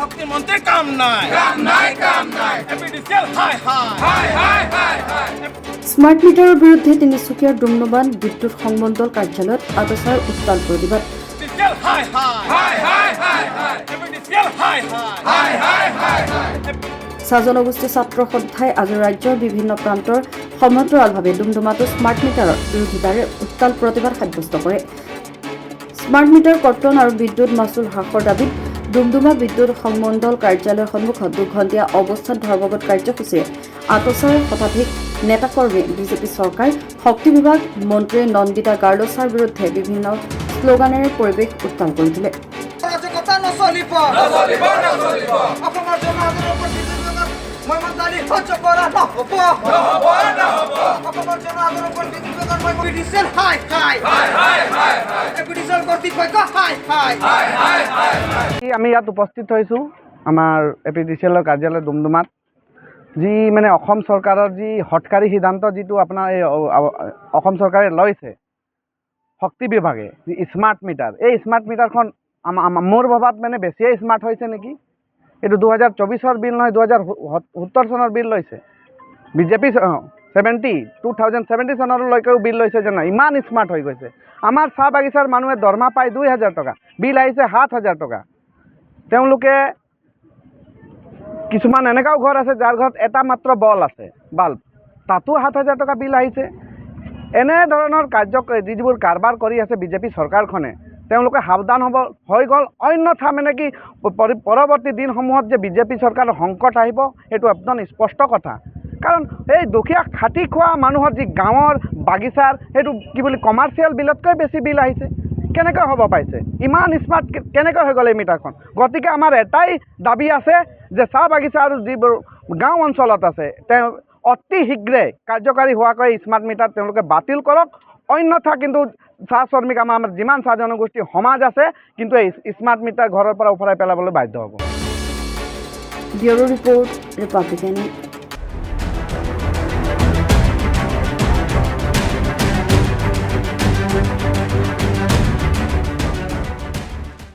শক্তি মন্ত্ৰীৰ কাম নাই এপিডিসিএল হাই হাই স্মাৰ্ট মিটাৰৰ বিৰুদ্ধে তিনিচুকীয়াৰ ডুমডুমান বিদ্যুৎ সংমণ্ডল কাৰ্যালয়ত আগছাৰ উত্তাল প্ৰতিবাদ। এপিডিসিএল হাই এপিডিসিএল হাই চাহ জনগোষ্ঠী ছাত্ৰ সন্থাই আজি ৰাজ্যৰ বিভিন্ন প্ৰান্তৰ সমান্তৰালভাৱে ডুমডুমাটো স্মাৰ্ট মিটাৰৰ বিৰোধিতাৰে উত্তাল প্ৰতিবাদ সাব্যস্ত কৰে। স্মাৰ্ট মিটাৰ কৰ্তন আৰু বিদ্যুৎ মাচুল হ্ৰাসৰ দাবীত ডুমডুমা বিদ্যুৎ সংমণ্ডল কাৰ্যালয়ৰ সন্মুখত দুঘণ্টীয়া অৱস্থান ধৰ্মঘট কাৰ্যসূচীৰে আতছাৰ শতাধিক নেতাকৰ্মীয়ে বিজেপি চৰকাৰ, শক্তি বিভাগ মন্ত্ৰী নন্দিতা গাৰ্লছাৰ বিৰুদ্ধে বিভিন্ন শ্লোগানেৰে পৰিৱেশ উত্তাল কৰি তোলে। আমি ইয়াত উপস্থিত হৈছোঁ আমাৰ এপিডিচিএলৰ কাৰ্যালয় ডুমডুমাত। যি মানে অসম চৰকাৰৰ যি হঠকাৰী সিদ্ধান্ত যিটো আপোনাৰ এই অসম চৰকাৰে লৈছে, শক্তি বিভাগে যি স্মাৰ্ট মিটাৰ, এই স্মাৰ্ট মিটাৰখন মোৰ ভবাত মানে বেছিয়ে স্মাৰ্ট হৈছে নেকি। এইটো 2024 বিল নহয়, 2017 চনৰ বিল লৈছে বিজেপি। 2017 চনলৈকেও বিল লৈছে যে নাই, ইমান স্মাৰ্ট হৈ গৈছে। আমাৰ চাহ বাগিচাৰ মানুহে দৰমহা পায় 2000 টকা, বিল আহিছে 7000 টকা। তেওঁলোকে কিছুমান এনেকাও ঘৰ আছে যাৰ ঘৰত এটা মাত্ৰ বল আছে, বাল্ব, তাতো 7000 টকা বিল আহিছে। এনেধৰণৰ যিবোৰ কাৰবাৰ কৰি আছে বিজেপি চৰকাৰখনে, তেওঁলোকে সাৱধান হৈ গ'ল। অন্যথা মানে কি পৰৱৰ্তী দিনসমূহত যে বিজেপি চৰকাৰৰ সংকট আহিব, সেইটো একদম স্পষ্ট কথা। কাৰণ এই দুখীয়া খাটি খোৱা মানুহৰ যি গাঁৱৰ বাগিচাৰ, সেইটো কি বুলি কমাৰ্চিয়েল বিলতকৈ বেছি বিল আহিছে। কেনেকৈ হ'ব পাৰিছে, ইমান স্মাৰ্ট কেনেকৈ হৈ গ'ল এই মিটাৰখন। গতিকে আমাৰ এটাই দাবী আছে যে চাহ বাগিচা আৰু যিবোৰ গাঁও অঞ্চলত আছে, তেওঁ অতি শীঘ্ৰে কাৰ্যকাৰী হোৱাকৈ স্মাৰ্ট মিটাৰ তেওঁলোকে বাতিল কৰক। অন্যথা কিন্তু চাহ শ্ৰমিক আমাৰ যিমান চাহ জনগোষ্ঠী সমাজ আছে, কিন্তু এই স্মাৰ্ট মিটাৰ ঘৰৰ পৰা উফৰাই পেলাবলৈ বাধ্য হ'ব। Bureau report, Republican.